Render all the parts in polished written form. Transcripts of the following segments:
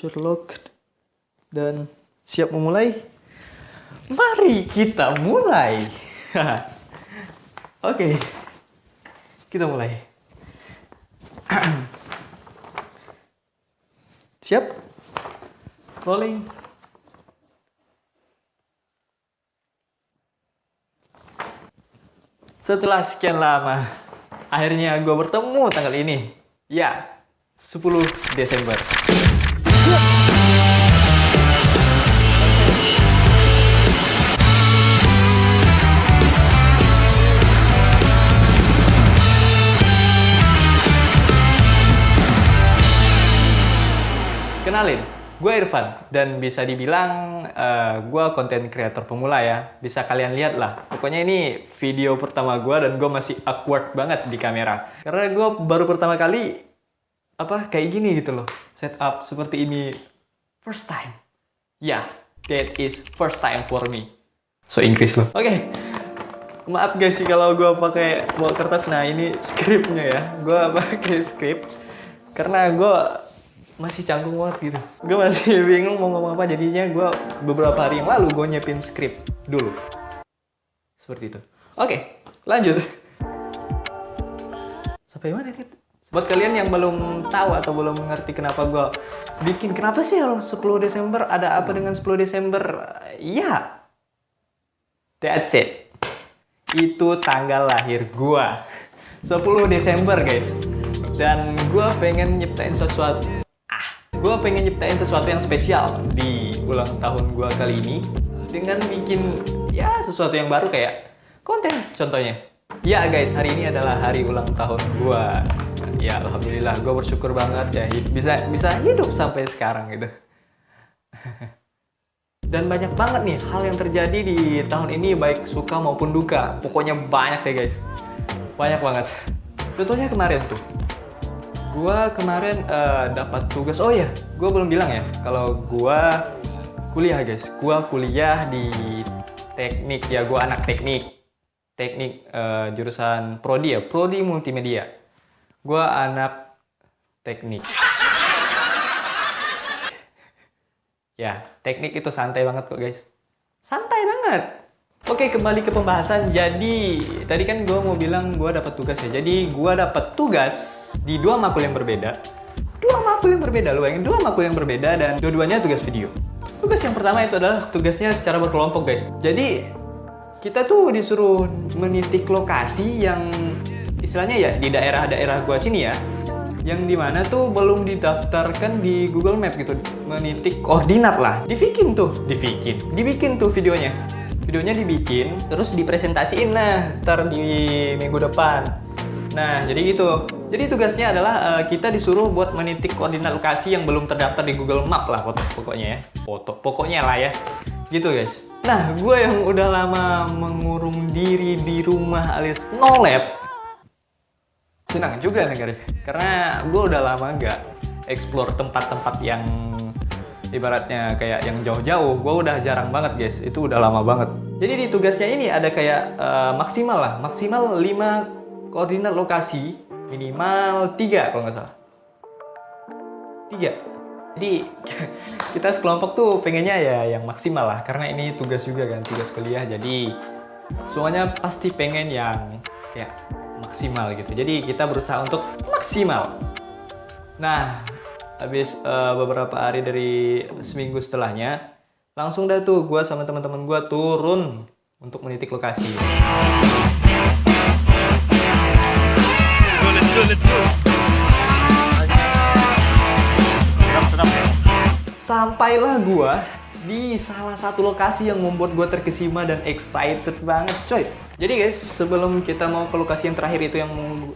Sherlock dan siap memulai? Mari kita mulai. Oke, kita mulai. Siap? Rolling. Setelah sekian lama, akhirnya gue bertemu tanggal ini. Ya, 10 Desember. Kenalin, gue Irfan dan bisa dibilang gue konten kreator pemula ya. Bisa kalian lihat lah. Pokoknya ini video pertama gue dan gue masih awkward banget di kamera. Karena gue baru pertama kali kayak gini gitu loh. Setup seperti ini first time. Ya, that is first time for me. So Inggris loh. Oke. Maaf guys sih kalau gue pakai bawa kertas. Nah ini skripnya ya. Gue pakai skrip karena gue masih canggung banget gitu. Gue masih bingung mau ngomong apa, jadinya gue beberapa hari yang lalu gue nyiapin skrip dulu. Seperti itu. Oke, lanjut. Sampai mana nih? Buat kalian yang belum tahu atau belum mengerti kenapa gue bikin, kenapa sih 10 Desember, ada apa dengan 10 Desember? Ya, that's it. Itu tanggal lahir gue. 10 Desember guys. Dan gue pengen nyiptain sesuatu yang spesial di ulang tahun gue kali ini dengan bikin ya sesuatu yang baru kayak konten contohnya. Ya guys, hari ini adalah hari ulang tahun gue. Ya alhamdulillah, gue bersyukur banget ya bisa hidup sampai sekarang gitu. Dan banyak banget nih hal yang terjadi di tahun ini, baik suka maupun duka. Pokoknya banyak deh guys, banyak banget. Contohnya kemarin tuh, gue kemarin dapat tugas. Oh ya, gue belum bilang ya kalau gue kuliah guys. Gue kuliah di teknik ya. Gue anak teknik jurusan prodi ya, prodi multimedia. Gue anak teknik. Ya, teknik itu santai banget kok guys. Santai banget. Oke, kembali ke pembahasan. Jadi tadi kan gue mau bilang gue dapat tugas ya. Jadi gue dapat tugas di 2 makul yang berbeda. 2 makul yang berbeda, lu bayangin, 2 makul yang berbeda dan dua-duanya tugas video. Tugas yang pertama itu adalah tugasnya secara berkelompok guys. Jadi kita tuh disuruh menitik lokasi yang istilahnya ya di daerah-daerah gua sini ya, yang dimana tuh belum didaftarkan di Google Map gitu. Menitik koordinat lah. Dibikin tuh videonya. Videonya dibikin, terus dipresentasiin lah ntar di minggu depan. Nah, jadi gitu. Jadi tugasnya adalah kita disuruh buat menitik koordinat lokasi yang belum terdaftar di Google Map lah pokoknya ya. Pokoknya lah ya. Gitu guys. Nah, gue yang udah lama mengurung diri di rumah alias no lab, senang juga nih karena gue udah lama nggak explore tempat-tempat yang ibaratnya kayak yang jauh-jauh. Gue udah jarang banget guys, itu udah lama banget. Jadi di tugasnya ini ada kayak maksimal 5 koordinat lokasi, minimal 3 kalau nggak salah. 3. Jadi kita sekelompok tuh pengennya ya yang maksimal lah, karena ini tugas juga kan, tugas kuliah. Jadi semuanya pasti pengen yang kayak maksimal gitu. Jadi kita berusaha untuk maksimal. Nah, habis beberapa hari dari seminggu setelahnya, langsung dah tuh gue sama teman-teman gue turun untuk menitik lokasi. Let's go. Sampailah gue di salah satu lokasi yang membuat gue terkesima dan excited banget coy. Jadi guys, sebelum kita mau ke lokasi yang terakhir itu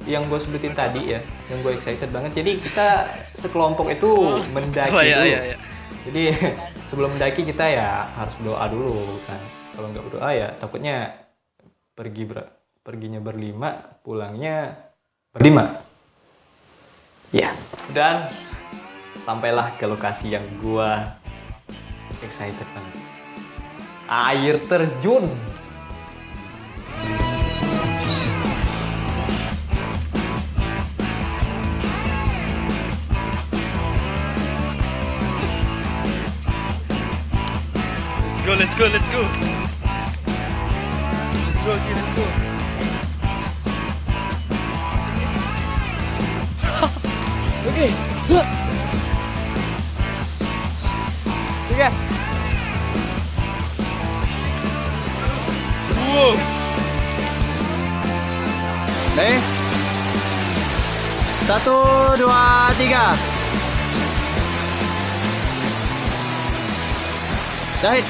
yang gue sebutin tadi ya, yang gue excited banget. Jadi kita sekelompok itu mendaki dulu. Iya. Jadi sebelum mendaki kita ya harus berdoa dulu kan. Kalau nggak berdoa ya takutnya perginya berlima, pulangnya berlima. Ya. Dan sampailah ke lokasi yang gue excited banget. Air terjun. go, let's go, let's go. Let's go, okay, let's go. Okay. Tiga. Wow. Nih. 1, 2, 3. Jahit.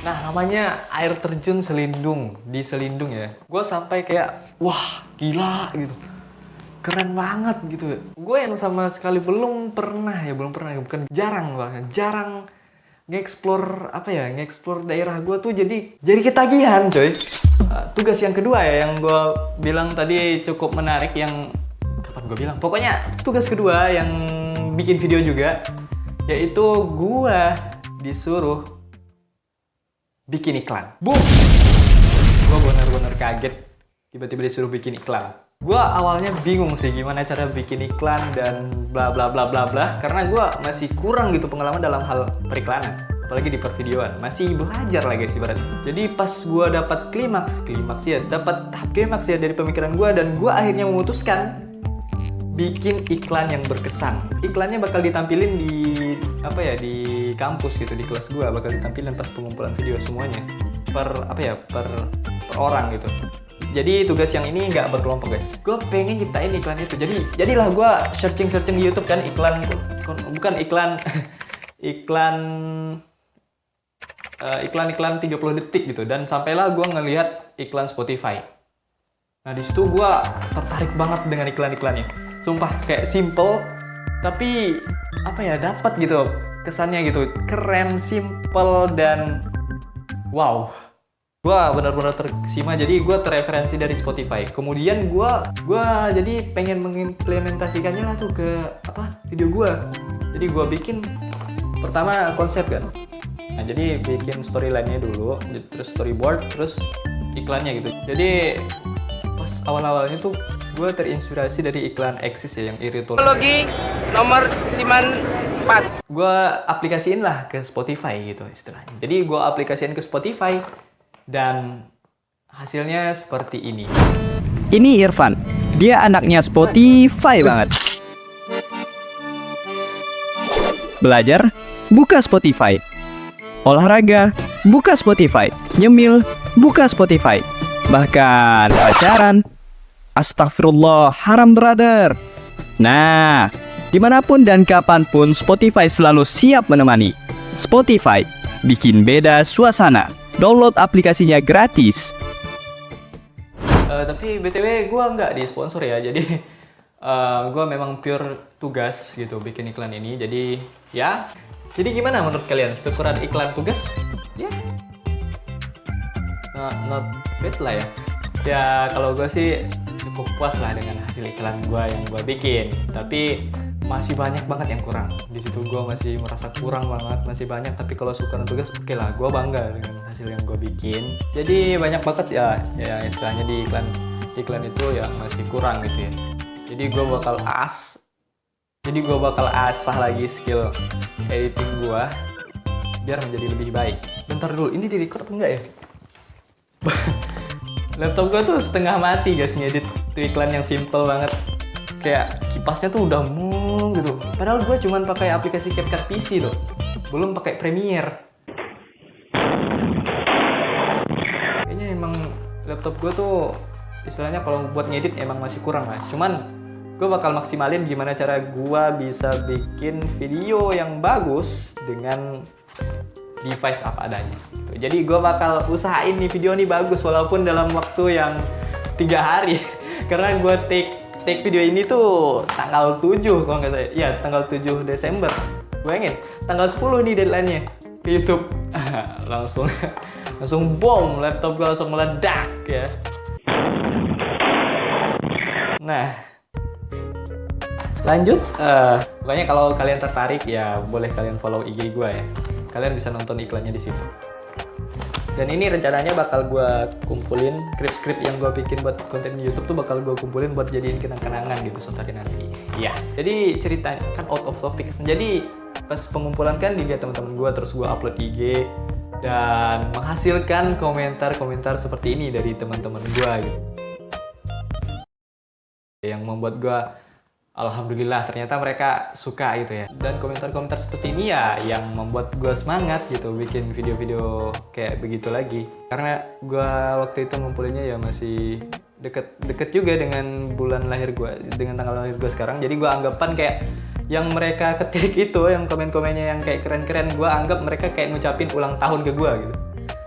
Nah, namanya air terjun Selindung, di Selindung ya. Gue sampai kayak, wah gila gitu. Keren banget gitu. Gue yang sama sekali belum pernah, bukan jarang banget, jarang nge-explore nge-explore daerah gue tuh jadi ketagihan coy. Tugas yang kedua ya yang gue bilang tadi cukup menarik, yang kapan gue bilang? Pokoknya tugas kedua yang bikin video juga, yaitu gue disuruh bikin iklan. Boom! Gue benar-benar kaget tiba-tiba disuruh bikin iklan. Gue awalnya bingung sih gimana cara bikin iklan dan bla bla bla bla bla, karena gue masih kurang gitu pengalaman dalam hal periklanan, apalagi di pervideoan, masih belajar lah guys ibaratnya. Jadi pas gue dapat klimaks dapat tahap klimaks ya dari pemikiran gue, dan gue akhirnya memutuskan bikin iklan yang berkesan. Iklannya bakal ditampilin di kampus gitu, di kelas gue bakal ditampilin pas pengumpulan video semuanya per orang gitu. Jadi tugas yang ini nggak berkelompok guys. Gue pengen ciptain iklan itu. Jadilah gue searching di YouTube kan iklan, bukan iklan iklan 30 detik gitu. Dan sampailah gue ngelihat iklan Spotify. Nah di situ gue tertarik banget dengan iklan-iklannya. Sumpah kayak simple tapi dapat gitu kesannya gitu, keren, simple, dan wow. Gue benar-benar terkesima, jadi gue terreferensi dari Spotify. Kemudian gue jadi pengen mengimplementasikannya lah tuh ke video gue. Jadi gue bikin pertama konsep kan. Nah jadi bikin storyline-nya dulu, terus storyboard, terus iklannya gitu. Jadi pas awal-awalnya tuh gue terinspirasi dari iklan Exis ya, yang Iritol. Teknologi nomor 54. Gue aplikasiin lah ke Spotify gitu istilahnya. Jadi gue aplikasiin ke Spotify. Dan hasilnya seperti ini. Ini Irfan, dia anaknya Spotify banget. Belajar, buka Spotify. Olahraga, buka Spotify. Nyemil, buka Spotify. Bahkan pacaran, astagfirullah, haram brother. Nah, dimanapun dan kapanpun Spotify selalu siap menemani. Spotify, bikin beda suasana. Download aplikasinya gratis. Tapi BTW gue nggak di sponsor ya, jadi gue memang pure tugas gitu bikin iklan ini. Jadi gimana menurut kalian? Syukuran iklan tugas? Ya, not bad lah ya. Ya kalau gue sih cukup puas lah dengan hasil iklan gue yang gue bikin. Tapi masih banyak banget yang kurang. Di situ gue masih merasa kurang banget, masih banyak. Tapi kalau syukuran tugas, oke lah, gue bangga dengan hasil yang gue bikin. Jadi banyak banget ya istilahnya di iklan itu ya masih kurang gitu ya. Jadi gue bakal asah lagi skill editing gue biar menjadi lebih baik. Bentar dulu, ini di-record atau enggak ya? Laptop gue tuh setengah mati guys ngedit tuh iklan yang simple banget. Kayak kipasnya tuh udah gitu. Padahal gue cuman pakai aplikasi CapCut PC loh, belum pakai Premiere. Kayaknya emang laptop gue tuh istilahnya kalau buat ngedit emang masih kurang lah. Cuman gue bakal maksimalin gimana cara gue bisa bikin video yang bagus dengan device apa adanya. Jadi gue bakal usahain nih video nih bagus walaupun dalam waktu yang 3 hari. Karena gue take video ini tuh tanggal 7 kalau nggak salah. Ya, tanggal 7 Desember. Bayangin, tanggal 10 nih deadline-nya ke YouTube. langsung bom, laptop gue langsung meledak ya. Nah, lanjut. Pokoknya kalau kalian tertarik ya boleh kalian follow IG gue ya. Kalian bisa nonton iklannya di situ. Dan ini rencananya bakal gue kumpulin skrip-skrip yang gue bikin buat konten YouTube tuh bakal gue kumpulin buat jadiin kenang-kenangan gitu suatu hari nanti. Iya. Jadi ceritanya kan out of topic. Jadi pas pengumpulan kan dilihat teman-teman gue, terus gue upload IG dan menghasilkan komentar-komentar seperti ini dari teman-teman gue gitu. Yang membuat gue alhamdulillah ternyata mereka suka gitu ya. Dan komentar-komentar seperti ini ya yang membuat gue semangat gitu bikin video-video kayak begitu lagi. Karena gue waktu itu ngumpulinnya ya masih deket juga dengan bulan lahir gue, dengan tanggal lahir gue sekarang. Jadi gue anggapan kayak yang mereka ketik itu, yang komen-komennya yang kayak keren-keren, gue anggap mereka kayak ngucapin ulang tahun ke gue gitu.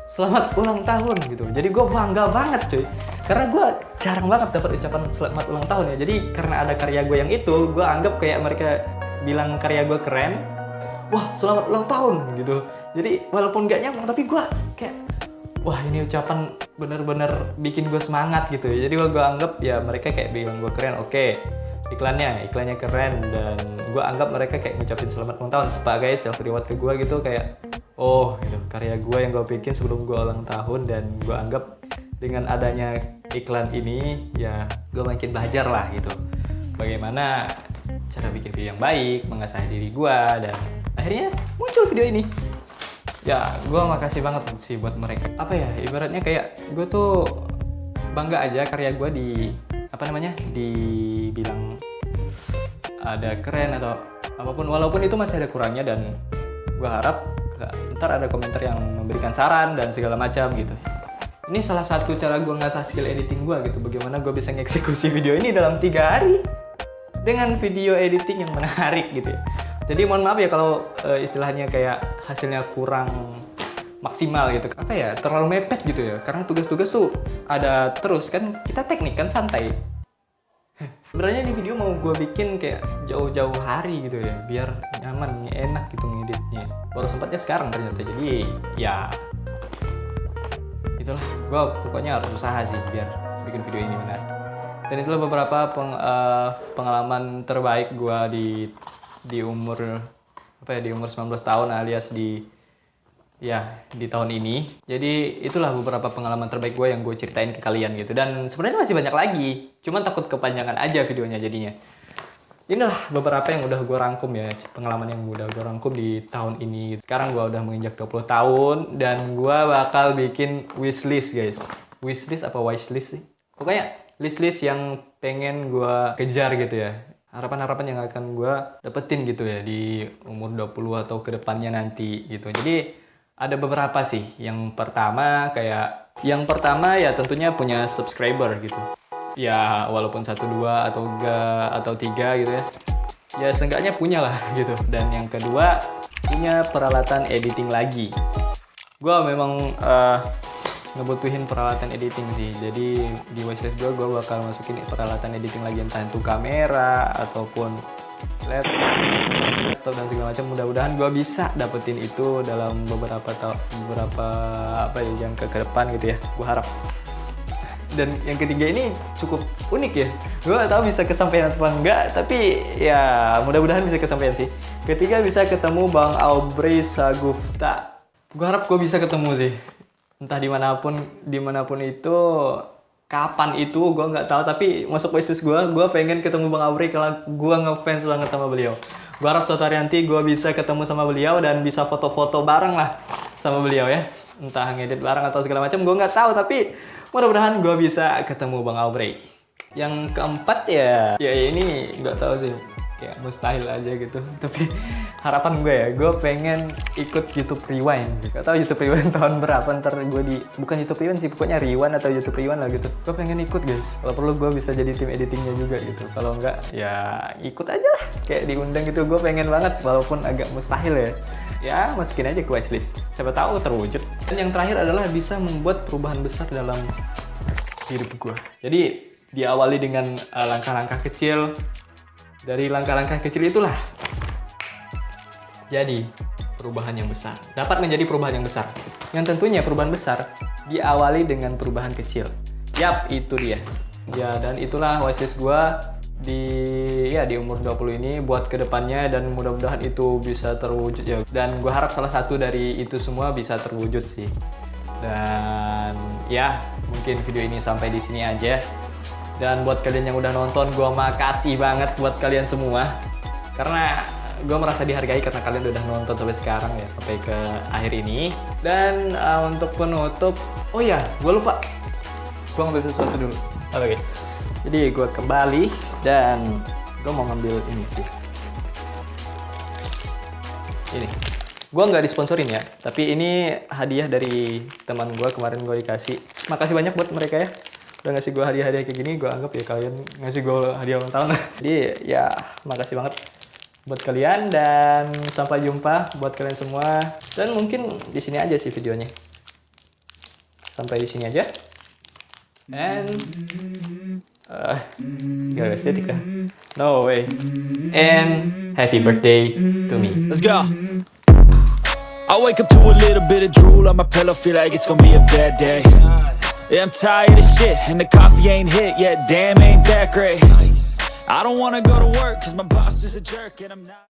Selamat ulang tahun gitu. Jadi gue bangga banget cuy. Karena gue jarang banget dapat ucapan selamat ulang tahun ya. Jadi karena ada karya gue yang itu, gue anggap kayak mereka bilang karya gue keren. Wah, selamat ulang tahun gitu. Jadi walaupun gak nyambung, tapi gue kayak wah, ini ucapan bener-bener bikin gue semangat gitu ya. Jadi gue anggap ya mereka kayak bilang gue keren. Oke, iklannya keren, dan gue anggap mereka kayak ngucapin selamat ulang tahun sebagai self reward ke gue gitu, kayak oh gitu, karya gue yang gue bikin sebelum gue ulang tahun. Dan gue anggap dengan adanya iklan ini ya gue makin belajar lah gitu bagaimana cara bikin video yang baik, mengasah diri gue, dan akhirnya muncul video ini. Ya gue makasih banget sih buat mereka. Apa ya, ibaratnya kayak gue tuh bangga aja karya gue dibilang ada keren atau apapun, walaupun itu masih ada kurangnya. Dan gue harap ntar ada komentar yang memberikan saran dan segala macam gitu. Ini salah satu cara gue ngasah skill editing gue gitu, bagaimana gue bisa ngeksekusi video ini dalam 3 hari dengan video editing yang menarik gitu ya. Jadi mohon maaf ya kalau istilahnya kayak hasilnya kurang maksimal gitu. Apa ya, terlalu mepet gitu ya, karena tugas-tugas tuh ada terus kan, kita teknik kan santai. Sebenarnya ini video mau gue bikin kayak jauh-jauh hari gitu ya, biar nyaman, enak gitu ngeditnya. Baru sempatnya sekarang ternyata, jadi ya itulah, gue pokoknya harus usaha sih biar bikin video ini menarik. Dan itulah beberapa pengalaman terbaik gue di umur di umur 19 tahun alias di tahun ini. Jadi itulah beberapa pengalaman terbaik gue yang gue ceritain ke kalian gitu. Dan sebenarnya masih banyak lagi, cuman takut kepanjangan aja videonya jadinya. Inilah beberapa yang udah gue rangkum ya, pengalaman yang udah gue rangkum di tahun ini. Sekarang gue udah menginjak 20 tahun dan gue bakal bikin wishlist guys. Wishlist apa wishlist sih? Pokoknya list-list yang pengen gue kejar gitu ya. Harapan-harapan yang akan gue dapetin gitu ya di umur 20 atau kedepannya nanti gitu. Jadi ada beberapa sih. Yang pertama ya tentunya punya subscriber gitu. Ya walaupun 1, 2 atau 3 atau 3 gitu ya. Ya seenggaknya punya lah gitu. Dan yang kedua punya peralatan editing lagi. Gue memang ngebutuhin peralatan editing sih. Jadi di wishlist gue bakal masukin peralatan editing lagi, entah itu kamera ataupun laptop dan segala macam. Mudah-mudahan gue bisa dapetin itu dalam beberapa jangka ke depan gitu ya. Gue harap. Dan yang ketiga ini cukup unik ya. Gue gak tahu bisa kesampaian atau enggak, tapi ya mudah-mudahan bisa kesampaian sih. Ketiga bisa ketemu Bang Aubrey Sagufta. Gue harap gue bisa ketemu sih. Entah dimanapun itu, kapan itu gue nggak tahu. Tapi masuk wishlist gue pengen ketemu Bang Aubrey kalau gue ngefans banget sama beliau. Gue harap suatu hari nanti gue bisa ketemu sama beliau dan bisa foto-foto bareng lah sama beliau ya. Entah ngedit bareng atau segala macam, gue nggak tahu, tapi mudah-mudahan gue bisa ketemu Bang Aubrey. Yang keempat ya ini nggak tahu sih, kayak mustahil aja gitu. Tapi harapan gue pengen ikut YouTube Rewind. Gak tahu YouTube Rewind tahun berapa, ntar gue bukan YouTube Rewind sih, pokoknya Rewind atau YouTube Rewind lah gitu. Gue pengen ikut guys. Kalau perlu gue bisa jadi tim editingnya juga gitu. Kalau enggak ya ikut aja lah, kayak diundang gitu. Gue pengen banget walaupun agak mustahil ya. Ya masukin aja ke wishlist, siapa tahu terwujud. Dan yang terakhir adalah bisa membuat perubahan besar dalam hidup gue. Jadi diawali dengan langkah-langkah kecil. Dari langkah-langkah kecil itulah jadi perubahan yang besar. Dapat menjadi perubahan yang besar. Yang tentunya perubahan besar diawali dengan perubahan kecil. Yap, itu dia. Ya, dan itulah wishlist gue di umur 20 ini buat kedepannya, dan mudah-mudahan itu bisa terwujud ya. Dan gue harap salah satu dari itu semua bisa terwujud sih. Dan ya, mungkin video ini sampai di sini aja. Dan buat kalian yang udah nonton, gue makasih banget buat kalian semua. Karena gue merasa dihargai karena kalian udah nonton sampai sekarang ya, sampai ke akhir ini. Dan untuk penutup, oh ya, gue lupa, gue ngambil sesuatu dulu. Oke guys, jadi gue kembali dan gue mau ngambil ini sih. Ini, gue nggak disponsorin ya, tapi ini hadiah dari teman gue, kemarin gue dikasih. Makasih banyak buat mereka ya, udah ngasih gue hadiah-hadiah kayak gini. Gue anggap ya kalian ngasih gue hadiah ulang tahun. Jadi ya makasih banget buat kalian dan sampai jumpa buat kalian semua. Dan mungkin di sini aja sih videonya. Sampai di sini aja. And gak estetik dah. No way. And happy birthday to me. Let's go. I wake up to a little bit of drool on my pillow, feel like it's gonna be a bad day. Yeah, I'm tired of shit, and the coffee ain't hit yet, damn, ain't that great. I don't wanna go to work, cause my boss is a jerk, and I'm not